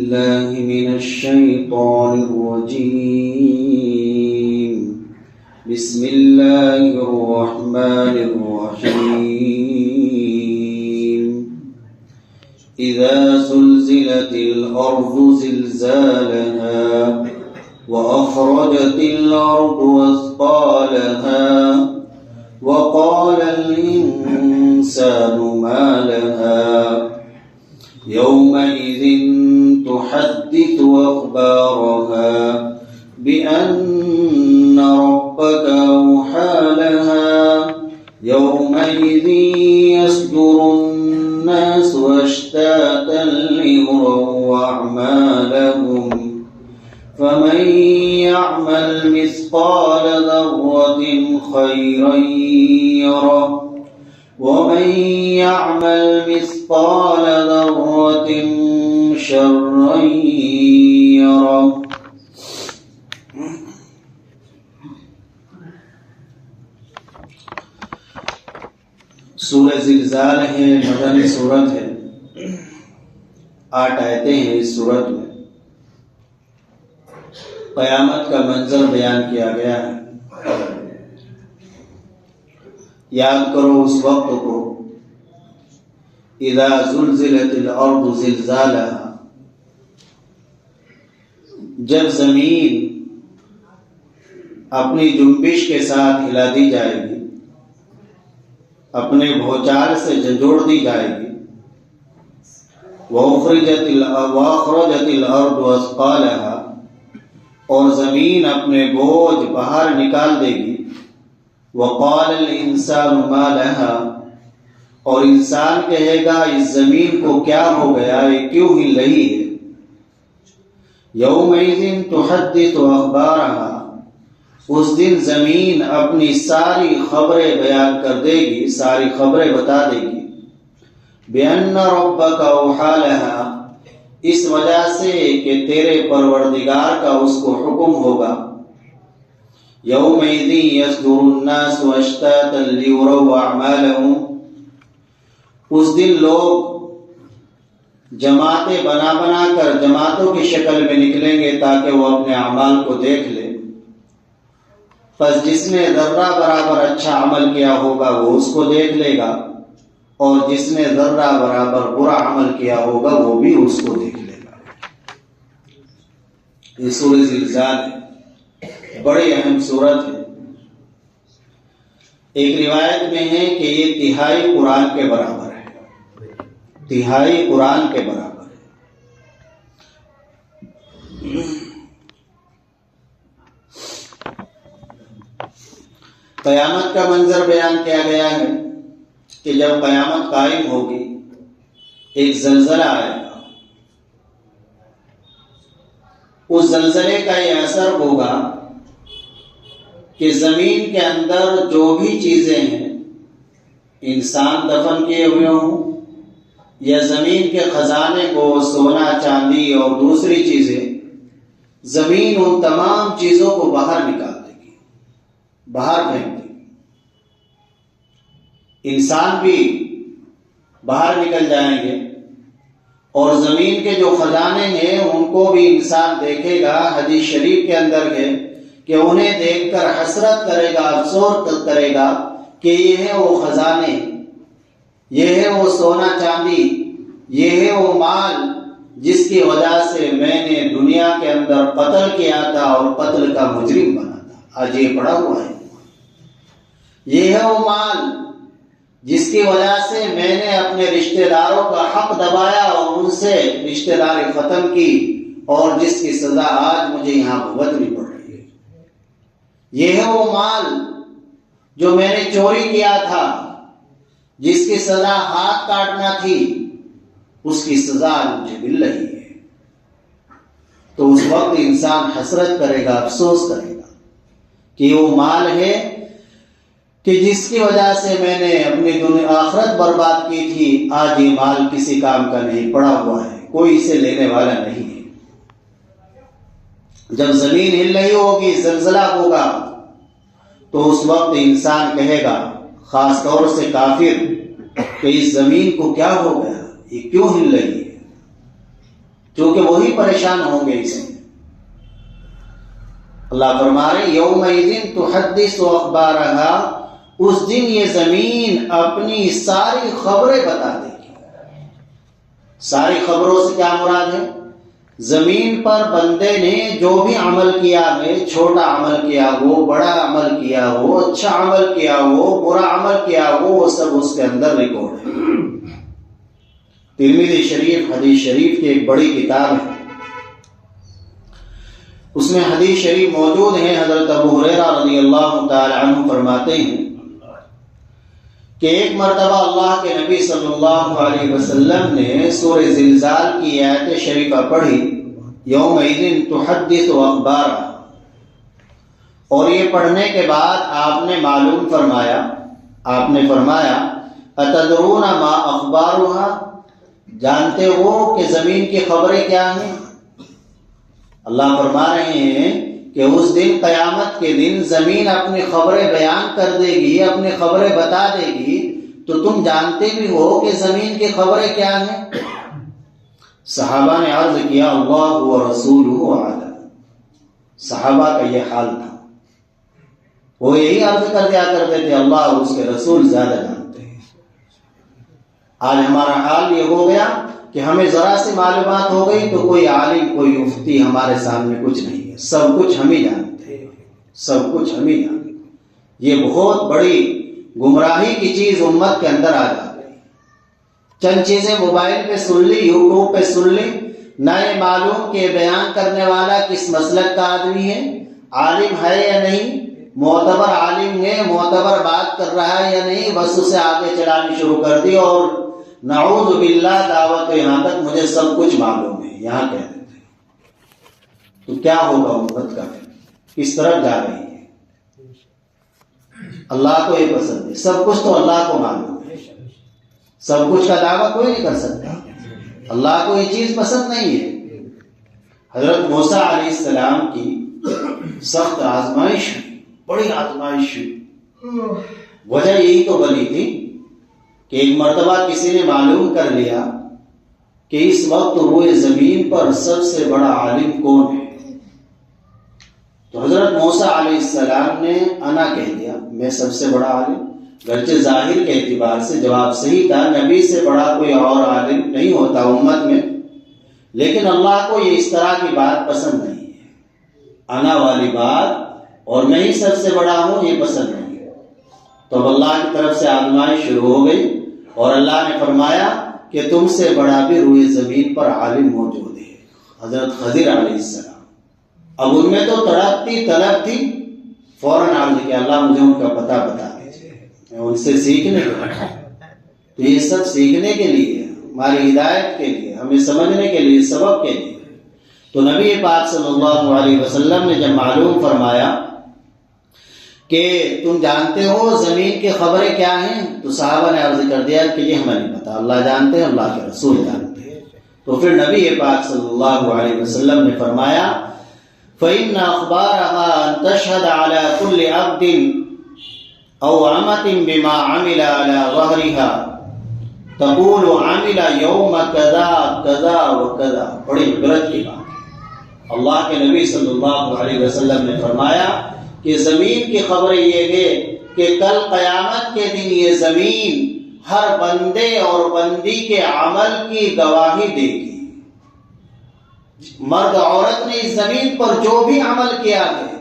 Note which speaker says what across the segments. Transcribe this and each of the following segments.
Speaker 1: بالله من الشيطان الرجيم. بسم الله الرحمن الرحيم. إذا زلزلت الأرض زلزالها وأخرجت الأرض أثقالها وقال الإنسان ما لها يومئذ تحدث أخبارها بأن ربك أوحى لها يومئذ يصدر الناس أشتاتا ليروا أعمالهم فمن يعمل مثقال ذرة خيرا يره ومن يعمل مثقال ذرة شرا يره. سورہ زلزال ہے، مدنی سورت ہے، 8 آیتیں ہیں اس سورت میں. قیامت کا منظر بیان کیا گیا ہے. یاد کرو اس وقت کو، اذا زلزلت الارض زلزالها، جب زمین اپنی جنبش کے ساتھ ہلا دی جائے گی، اپنے بھوچال سے جھنجھوڑ دی جائے گی. وَأَخْرَجَتِ الْأَرْضُ أَثْقَالَهَا، اور زمین اپنے بوجھ باہر نکال دے گی. وَقَالَ الْإِنسَانُ مَا لَهَا، اور انسان کہے گا اس زمین کو کیا ہو گیا، یہ کیوں ہل رہی ہے. يَوْمَئِذٍ تُحَدِّثُ أَخْبَارَهَا، اس دن زمین اپنی ساری خبریں بیان کر دے گی، ساری خبریں بتا دے گی. بِأَنَّ رَبَّكَ أَوْحَى لَهَا، اس وجہ سے کہ تیرے پروردگار کا اس کو حکم ہوگا. یومئذ یصدر الناس اشتاتا لیروا اعمالهم، اس دن لوگ جماعتیں بنا بنا کر جماعتوں کی شکل میں نکلیں گے تاکہ وہ اپنے اعمال کو دیکھ لیں. پس جس نے ذرہ برابر اچھا عمل کیا ہوگا وہ اس کو دیکھ لے گا، اور جس نے ذرہ برابر برا عمل کیا ہوگا وہ بھی اس کو دیکھ لے گا. یہ سورہ زلزال ہے، بڑی اہم سورت ہے. ایک روایت میں ہے کہ یہ 1/3 قرآن کے برابر ہے، 1/3 قرآن کے برابر ہے. قیامت کا منظر بیان کیا گیا ہے کہ جب قیامت قائم ہوگی ایک زلزلہ آئے گا. اس زلزلے کا یہ اثر ہوگا کہ زمین کے اندر جو بھی چیزیں ہیں، انسان دفن کیے ہوئے ہوں یا زمین کے خزانے کو سونا چاندی اور دوسری چیزیں، زمین ان تمام چیزوں کو باہر نکال دے گی، باہر پھینک دے گی. انسان بھی باہر نکل جائیں گے اور زمین کے جو خزانے ہیں ان کو بھی انسان دیکھے گا. حدیث شریف کے اندر ہے کہ انہیں دیکھ کر حسرت کرے گا، افسوس کرے گا کہ یہ ہے وہ خزانے، یہ ہے وہ سونا چاندی، یہ ہے وہ مال جس کی وجہ سے میں نے دنیا کے اندر قتل کیا تھا اور قتل کا مجرم بنا تھا. آج یہ پڑا ہوا ہے. یہ ہے وہ مال جس کی وجہ سے میں نے اپنے رشتہ داروں کا حق دبایا اور ان سے رشتہ داری ختم کی، اور جس کی سزا آج مجھے یہاں بھگتنی پڑ رہی ہے. یہ ہے وہ مال جو میں نے چوری کیا تھا، جس کی سزا ہاتھ کاٹنا تھی، اس کی سزا مجھے مل رہی ہے. تو اس وقت انسان حسرت کرے گا، افسوس کرے گا کہ وہ مال ہے کہ جس کی وجہ سے میں نے اپنی آخرت برباد کی تھی، آج یہ مال کسی کام کا نہیں، پڑا ہوا ہے، کوئی اسے لینے والا نہیں ہے. جب زمین ہل رہی ہوگی، زلزلہ ہوگا، تو اس وقت انسان کہے گا، خاص طور سے کافر، کہ اس زمین کو کیا ہو گیا، یہ کیوں ہل رہی ہے، چونکہ وہی پریشان ہوں گے اس میں۔ اللہ فرما رہے یومئذ تحدث اخبارہا، اس دن یہ زمین اپنی ساری خبریں بتا دے گی۔ ساری خبروں سے کیا مراد ہے؟ زمین پر بندے نے جو بھی عمل کیا ہے، چھوٹا عمل کیا ہو، بڑا عمل کیا ہو، اچھا عمل کیا ہو، برا عمل کیا ہو، وہ سب اس کے اندر ریکارڈ ہے۔ ترمذی شریف حدیث شریف کی ایک بڑی کتاب ہے، اس میں حدیث شریف موجود ہیں۔ حضرت ابو ہریرہ رضی اللہ تعالی عنہ فرماتے ہیں کہ ایک مرتبہ اللہ کے نبی صلی اللہ علیہ وسلم نے سورہ زلزال کی آیت شریفہ پڑھی، یومئذ تحدث اخبارہا، اور یہ پڑھنے کے بعد آپ نے معلوم فرمایا، آپ نے فرمایا اتدرون ما اخبارہا، جانتے ہو کہ زمین کی خبریں کیا ہیں؟ اللہ فرما رہے ہیں کہ اس دن، قیامت کے دن، زمین اپنی خبریں بیان کر دے گی، اپنی خبریں بتا دے گی، تو تم جانتے بھی ہو کہ زمین کی خبریں کیا ہیں؟ صحابہ نے عرض کیا اللہ ورسولہ اعلم، صحابہ کا یہ حال تھا، وہ یہی عرض کر دیا کرتے تھے اللہ اور اس کے رسول زیادہ جانتے ہیں۔ آج ہمارا حال یہ ہو گیا کہ ہمیں ذرا سی معلومات ہو گئی تو کوئی عالم، کوئی مفتی ہمارے سامنے کچھ نہیں ہے، سب کچھ ہم ہی جانتے ہیں، سب کچھ ہم ہی جانتے ہیں۔ یہ بہت بڑی گمراہی کی چیز امت کے اندر آ جاتی ہے۔ چند چیزیں موبائل پہ سن لی، یوٹیوب پہ سن لی، نہ یہ معلوم کہ بیان کرنے والا کس مسلک کا آدمی ہے، عالم ہے یا نہیں، معتبر عالم ہے، معتبر بات کر رہا ہے یا نہیں، بس اسے آگے چلانی شروع کر دی اور نعوذ باللہ دعوت یہاں تک مجھے سب کچھ معلوم ہے یہاں کہہ دیتے ہیں۔ تو کیا ہوگا امت کا؟ کس طرف جا رہی ہے؟ اللہ کو یہ پسند ہے، سب کچھ تو اللہ کو معلوم ہے، سب کچھ کا دعویٰ کوئی نہیں کر سکتا، اللہ کو یہ چیز پسند نہیں ہے۔ حضرت موسیٰ علیہ السلام کی سخت آزمائش، بڑی آزمائش، وجہ یہی تو بنی تھی کہ ایک مرتبہ کسی نے معلوم کر لیا کہ اس وقت روئے زمین پر سب سے بڑا عالم کون ہے، تو حضرت موسیٰ علیہ السلام نے انا کہہ دیا، میں سب سے بڑا عالم۔ گرچہ ظاہر کے اعتبار سے جواب صحیح تھا، نبی سے بڑا کوئی اور عالم نہیں ہوتا امت میں، لیکن اللہ کو یہ اس طرح کی بات پسند نہیں ہے، انا والی بات، اور میں ہی سب سے بڑا ہوں، یہ پسند نہیں ہے۔ تو اب اللہ کی طرف سے آزمائش شروع ہو گئی اور اللہ نے فرمایا کہ تم سے بڑا بھی روئے زمین پر عالم موجود ہے، حضرت خضر علیہ السلام۔ اب ان میں تو تڑپتی طلب تھی، فوراً عرض کیا اللہ مجھے ان کا پتہ بتا دیجیے، میں ان سے سیکھنے کے لیے، تو یہ سب سیکھنے کے لیے، ہماری ہدایت کے لیے، ہمیں سمجھنے کے لیے، سبب کے لیے۔ تو نبی پاک صلی اللہ علیہ وسلم نے جب معلوم فرمایا کہ تم جانتے ہو زمین کی خبریں کیا ہیں، تو صحابہ نے عرض کر دیا کہ یہ ہمیں نہیں پتا، اللہ جانتے ہیں، اللہ کے رسول جانتے ہیں۔ تو پھر نبی پاک صلی اللہ علیہ وسلم نے فرمایا فَإِنَّ أَخْبَارَهَا أَن تَشْهَدَ عَلَى كُلِّ عَبْدٍ أَوْ عَمَةٍ بِمَا عَمِلَ عَلَى ظَهْرِهَا تَقُولُ عَمِلَ يَوْمَ كَذَا كَذَا وَكَذَا۔ بڑی عبرت کی بات، اللہ کے نبی صلی اللہ علیہ وسلم نے فرمایا کہ زمین کی خبر یہ ہے کہ کل قیامت کے دن یہ زمین ہر بندے اور بندی کے عمل کی گواہی دے گی۔ مرد عورت نے اس زمین پر جو بھی عمل کیا ہے،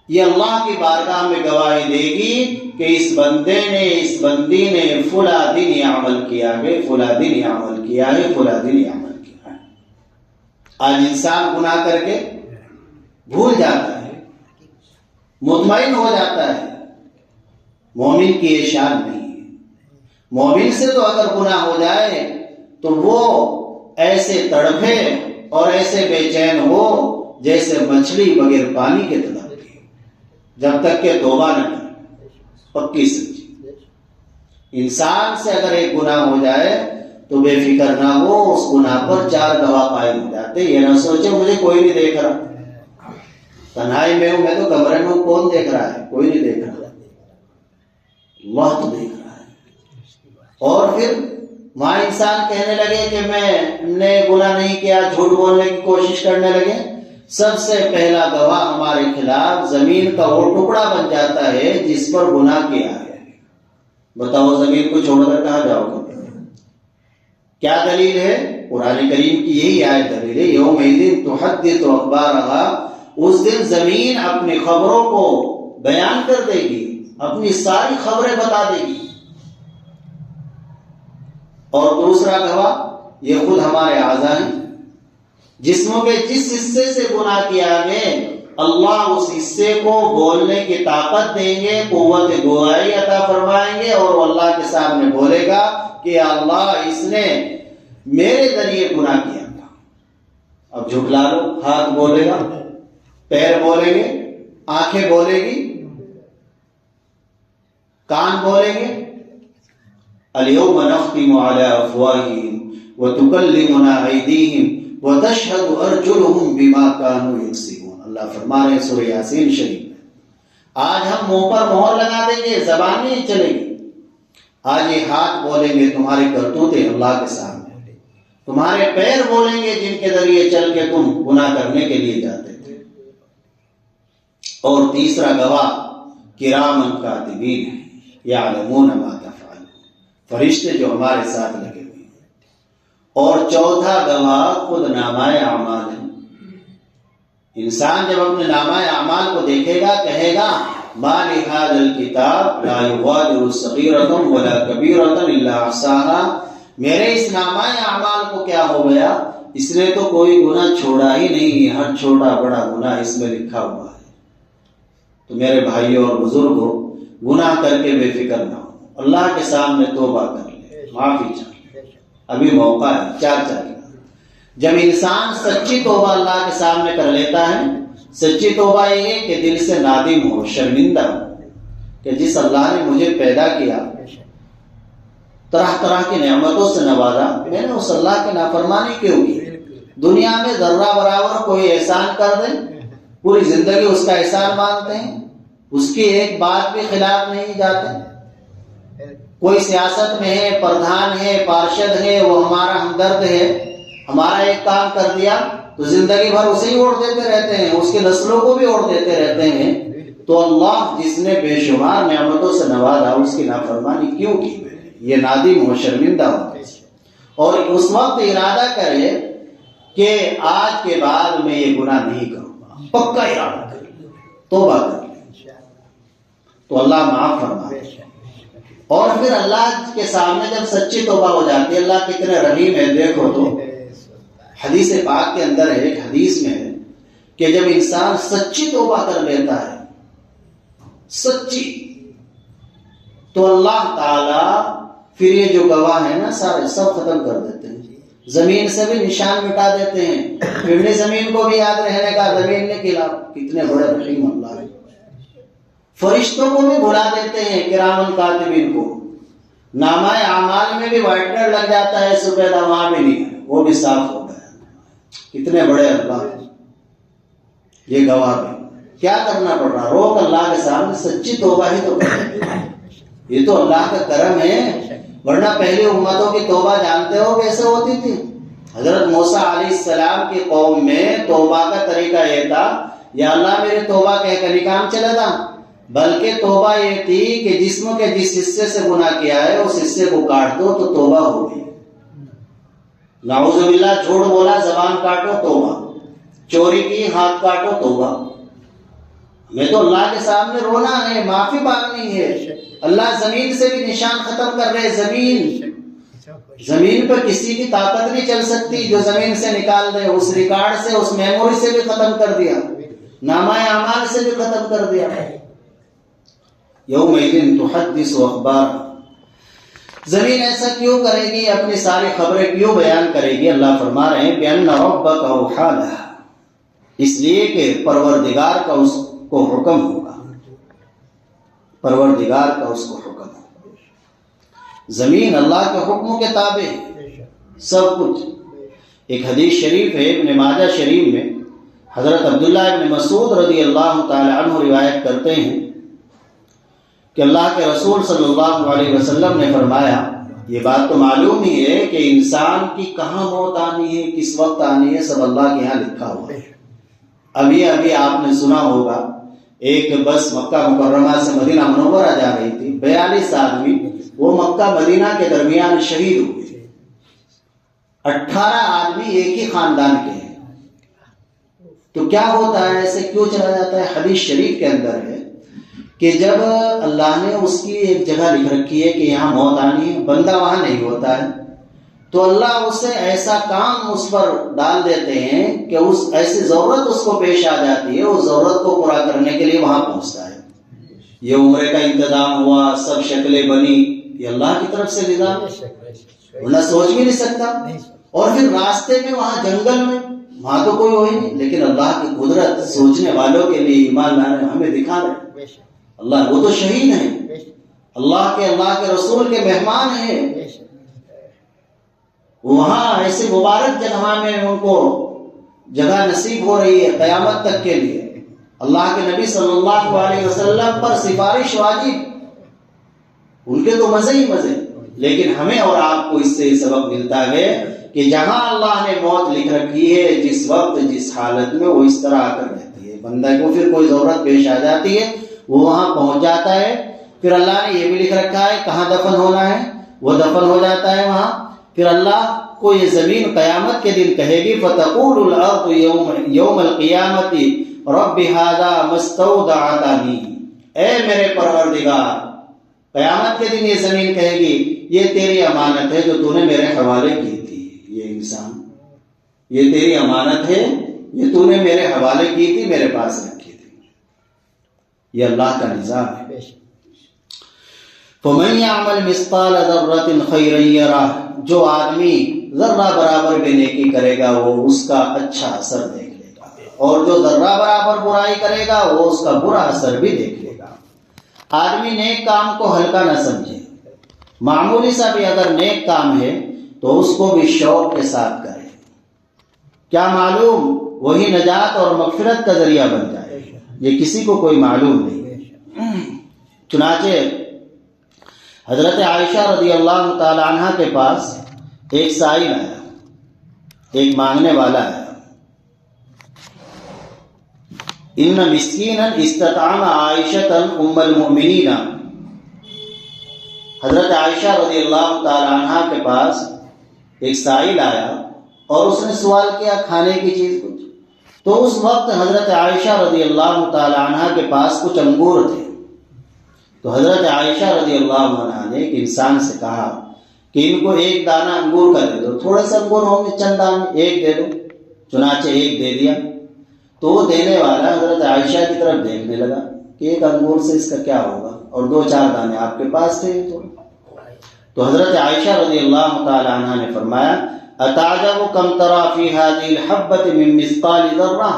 Speaker 1: یہ اللہ کی بارگاہ میں گواہی دے گی کہ اس بندے نے، اس بندی نے فلاں دن یہ عمل کیا ہے، فلاں دن یہ عمل کیا ہے، فلاں دن یہ عمل کیا ہے۔ آج انسان گناہ کر کے بھول جاتا ہے، مطمئن ہو جاتا ہے، مومن کی یہ شان نہیں ہے۔ مومن سے تو اگر گناہ ہو جائے تو وہ ایسے تڑپے اور ایسے بے چین ہو جیسے مچھلی بغیر پانی کے تڑپتی ہے، جب تک کہ توبہ نہ کرے، پکی سچی۔ انسان سے اگر ایک گناہ ہو جائے تو بے فکر نہ ہو، اس گناہ پر 4 گواہ قائم ہو جاتے، یہ نہ سوچے مجھے کوئی نہیں دیکھ رہا، تنہائی میں ہوں، میں تو کمرے میں ہوں، کون دیکھ رہا ہے؟ کوئی نہیں دیکھ رہا، اللہ تو دیکھ رہا ہے۔ اور پھر وہاں انسان کہنے لگے کہ میں نے گناہ نہیں کیا، جھوٹ بولنے کی کوشش کرنے لگے، سب سے پہلا گواہ ہمارے خلاف زمین کا وہ ٹکڑا بن جاتا ہے جس پر گناہ کیا ہے۔ بتاؤ زمین کو چھوڑ کر کہاں جاؤ گے؟ کیا دلیل ہے؟ قرآن کریم کی یہی آیت دلیل ہے، یومئذ تحدث اخبارہا، اس دن زمین اپنی خبروں کو بیان کر دے گی، اپنی ساری خبریں بتا دے گی۔ اور دوسرا گواہ یہ خود ہمارے اعضاء ہیں، جسموں کے جس حصے سے گناہ کیا گئے اللہ اس حصے کو بولنے کی طاقت دیں گے، قوت گواہی عطا فرمائیں گے، اور وہ اللہ کے سامنے بولے گا کہ اللہ اس نے میرے ذریعے گناہ کیا تھا۔ اب جھٹلا لو، ہاتھ بولے گا، پیر بولیں گے، آنکھیں بولے گی، کان بولیں گے، اليوم نختم على افواههم وتكلمنا ايديهم وتشهد ارجلهم بما كانوا يكسبون۔ اللہ فرما رہے ہیں سورہ یاسین شریف میں، آج ہم منہ پر مہر لگا دیں گے، زبان نہیں چلے گی، آج یہ ہاتھ بولیں گے تمہاری کرتوتیں اللہ کے سامنے، تمہارے پیر بولیں گے جن کے ذریعے چل کے تم گناہ کرنے کے لیے جاتے تھے۔ اور تیسرا گواہ کرامن کاتبین ہے، یعلمون ما تفعلون، فرشتے جو ہمارے ساتھ لگے ہوئے ہیں۔ اور چوتھا گواہ خود نامہ اعمال ہے۔ انسان جب اپنے نامہ اعمال کو دیکھے گا کہے گا ما لهذا الكتاب لا يغادر صغيرة ولا كبيرة الا احصاها، میرے اس نامہ اعمال کو کیا ہو گیا، اس نے تو کوئی گناہ چھوڑا ہی نہیں، ہر چھوٹا بڑا گناہ اس میں لکھا ہوا ہے۔ تو میرے بھائیوں اور بزرگوں، گناہ کر کے بے فکر نہ ہو، اللہ کے سامنے توبہ کر لے، معافی چاہیے، ابھی موقع ہے، چار چاہیے۔ جب انسان سچی توبہ اللہ کے سامنے کر لیتا ہے، سچی توبہ یہ ہے کہ دل سے نادم ہو، شرمندہ ہو کہ جس اللہ نے مجھے پیدا کیا، طرح طرح کی نعمتوں سے نوازا، میں نے اس اللہ کی نافرمانی کیوں کی؟ دنیا میں ذرہ برابر کوئی احسان کر دے، پوری زندگی اس کا احسان مانتے ہیں، اس کی ایک بات بھی خلاف نہیں جاتے۔ کوئی سیاست میں ہے، پردھان ہے، پارشد ہے، وہ ہمارا ہمدرد ہے، ہمارا ایک کام کر دیا تو زندگی بھر اسے ہی ووٹ دیتے رہتے ہیں، اس کے نسلوں کو بھی ووٹ دیتے رہتے ہیں۔ تو اللہ جس نے بے شمار نعمتوں سے نوازا، اس کی نافرمانی کیوں کی؟ یہ نادم ہو، شرمندہ ہو، اور اس وقت ارادہ کرے کہ آج کے بعد میں یہ گناہ نہیں کروں گا، پکا ارادہ کر لے، توبہ کر لے، تو اللہ معاف فرمائے۔ اور پھر اللہ کے سامنے جب سچی توبہ ہو جاتی ہے، اللہ کتنے رحیم ہے، دیکھو تو حدیث پاک کے اندر ہے، ایک حدیث میں ہے کہ جب انسان سچی توبہ کر لیتا ہے، سچی، تو اللہ تعالی پھر یہ جو گواہ ہے نا سارے سب ختم کر دیتے ہیں، زمین سے بھی نشان مٹا دیتے ہیں، پھر زمین کو بھی یاد رہنے کا زمین نے کھلا۔ کتنے بڑے رحیم اللہ ہے۔ فرشتوں کو بھی بھلا دیتے ہیں، کرامن کاتبین کو، نامہ اعمال میں بھی وائٹنر لگ جاتا ہے، سفید وہاں بھی نہیں ہے، وہ بھی صاف ہو گیا۔ کتنے بڑے اللہ ہیں، یہ گواہ بھی۔ کیا کرنا پڑ رہا؟ روک اللہ کے سامنے سچی توبہ ہی تو کریں، یہ تو اللہ کا کرم ہے، ورنہ پہلی امتوں کی توبہ جانتے ہو کیسے ہوتی تھی؟ حضرت موسیٰ علیہ السلام کی قوم میں توبہ کا طریقہ یہ تھا، یا اللہ میرے توبہ کہہ کر نہیں کام چلا تھا، بلکہ توبہ یہ تھی کہ جسم کے جس حصے سے گناہ کیا ہے اس حصے کو کاٹ دو تو توبہ ہو گئی۔ نعوذ باللہ، جھوٹ بولا زبان کاٹو توبہ، چوری کی ہاتھ کاٹو توبہ۔ ہمیں تو اللہ کے سامنے رونا ہے، معافی مانگنی ہے۔ اللہ زمین سے بھی نشان ختم کر رہے، زمین پر کسی کی طاقت نہیں چل سکتی جو زمین سے نکال دے، اس ریکارڈ سے، اس میموری سے بھی ختم کر دیا، نامہ اعمال سے بھی ختم کر دیا۔ یومئذ تحدث اخبار، زمین ایسا کیوں کرے گی، اپنی ساری خبریں کیوں بیان کرے گی؟ اللہ فرما رہے ہیں بِأَنَّ رَبَّكَ أَوْحَىٰ لَهَا، اس لیے کہ پروردگار کا اس کو حکم ہوگا، پروردگار کا اس کو حکم ہوگا۔ زمین اللہ کے حکم کے تابع سب کچھ۔ ایک حدیث شریف ہے ابن ماجہ شریف میں، حضرت عبداللہ ابن مسعود رضی اللہ تعالی عنہ روایت کرتے ہیں کہ اللہ کے رسول صلی اللہ علیہ وسلم نے فرمایا یہ بات تو معلوم ہی ہے کہ انسان کی کہاں موت آنی ہے، کس وقت آنی ہے، سب اللہ کے یہاں لکھا ہوا ہے۔ ابھی آپ نے سنا ہوگا ایک بس مکہ مکرمہ سے مدینہ منورہ جا رہی تھی، 42 آدمی وہ مکہ مدینہ کے درمیان شہید ہوئے، 18 آدمی ایک ہی خاندان کے ہیں۔ تو کیا ہوتا ہے، ایسے کیوں چلا جاتا ہے؟ حدیث شریف کے اندر ہے کہ جب اللہ نے اس کی ایک جگہ لکھ رکھی ہے کہ یہاں موت آنی ہے، بندہ وہاں نہیں ہوتا ہے، تو اللہ اسے ایسا کام اس پر ڈال دیتے ہیں کہ اس ایسی ضرورت اس کو پیش آ جاتی ہے، اس ضرورت کو پورا کرنے کے لیے وہاں پہنچتا ہے۔ یہ عمرے کا انتظام ہوا، سب شکلیں بنی، یہ اللہ کی طرف سے نظام ورنہ سوچ بھی نہیں سکتا۔ اور پھر راستے میں وہاں جنگل میں وہاں تو کوئی ہو ہی نہیں، لیکن اللہ کی قدرت سوچنے والوں کے لیے ایمان لانے ہمیں دکھا رہے۔ اللہ وہ تو شہید ہیں، اللہ کے رسول کے مہمان ہیں، وہاں ایسے مبارک جگہ میں ان کو جگہ نصیب ہو رہی ہے قیامت تک کے لیے۔ اللہ کے نبی صلی اللہ علیہ وسلم پر سفارش واجب، ان کے تو مزے ہی مزے، لیکن ہمیں اور آپ کو اس سے سبق ملتا ہے کہ جہاں اللہ نے موت لکھ رکھی ہے، جس وقت جس حالت میں وہ اس طرح آ کر رہتی ہے، بندہ کو پھر کوئی ضرورت پیش آ جاتی ہے، وہ وہاں پہنچ جاتا ہے۔ پھر اللہ نے یہ بھی لکھ رکھا ہے کہاں دفن ہونا ہے، وہ دفن ہو جاتا ہے وہاں۔ پھر اللہ کو یہ زمین قیامت کے دن کہے گی فَتَقُولُ الْأَرْضُ يَوْمَ الْقِيَامَةِ رَبِّ هَذَا مَا اسْتَوْدَعْتَنِي، اے میرے پروردگار، قیامت کے دن یہ زمین کہے گی یہ تیری امانت ہے جو تو نے میرے حوالے کی تھی، یہ انسان یہ تیری امانت ہے، یہ تو نے میرے حوالے کی تھی، میرے پاس رکھی تھی۔ یہ اللہ کا نظام ہے۔ فَمَنْ يَعْمَلْ مِثْقَالَ ذَرَّةٍ خَيْرًا يَرَهُ، جو آدمی ذرہ برابر بھی نیکی کرے گا وہ اس کا اچھا اثر دیکھ لے گا، اور جو ذرہ برابر برائی کرے گا وہ اس کا برا اثر بھی دیکھ لے گا۔ آدمی نیک کام کو ہلکا نہ سمجھے، معمولی سا بھی اگر نیک کام ہے تو اس کو بھی شوق کے ساتھ کرے، کیا معلوم وہی نجات اور مغفرت کا ذریعہ بن جائے، یہ کسی کو کوئی معلوم نہیں۔ چنانچہ حضرت عائشہ رضی اللہ تعالی عنہ کے پاس ایک سائل آیا، ایک مانگنے والا آیا، ان مسکینا استطعم عائشۃ ام المؤمنین، حضرت عائشہ رضی اللہ تعالی عنہ کے پاس ایک سائل آیا اور اس نے سوال کیا کھانے کی چیز کچھ، تو اس وقت حضرت عائشہ رضی اللہ تعالی عنہ کے پاس کچھ انگور تھے، تو حضرت عائشہ رضی اللہ عنہ نے ایک انسان سے کہا کہ ان کو ایک دانہ انگور کا دے دو، تھوڑے سے انگور ہوں گے چند دانے، ایک دے دو۔ چنانچہ ایک دے دیا، تو وہ دینے والا حضرت عائشہ کی طرف دیکھنے لگا کہ ایک انگور سے اس کا کیا ہوگا، اور 2-4 دانے آپ کے پاس تھے تو حضرت عائشہ رضی اللہ تعالی عنہ نے فرمایا اتعجب کم تری فی هذه الحبۃ من مثقال ذرہ،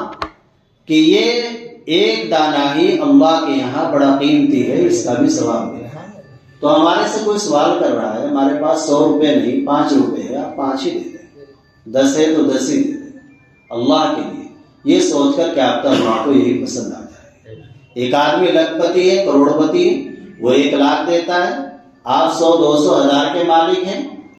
Speaker 1: کہ یہ ایک دانہ ہی اللہ کے یہاں بڑا قیمتی ہے، اس کا بھی ثواب ہے۔ تو ہمارے سے کوئی سوال کر رہا ہے، ہمارے پاس 100 روپے نہیں 5 روپے ہے، آپ 5 ہی دے دیں، 10 ہے تو 10 ہی دے دیں اللہ کے لیے، یہ سوچ کر کہ آپ کا اللہ کو یہی پسند آ جائے۔ ایک آدمی لکھپتی ہے، کروڑپتی ہے، وہ 1 لاکھ دیتا ہے، آپ 100 200 ہزار کے مالک ہیں،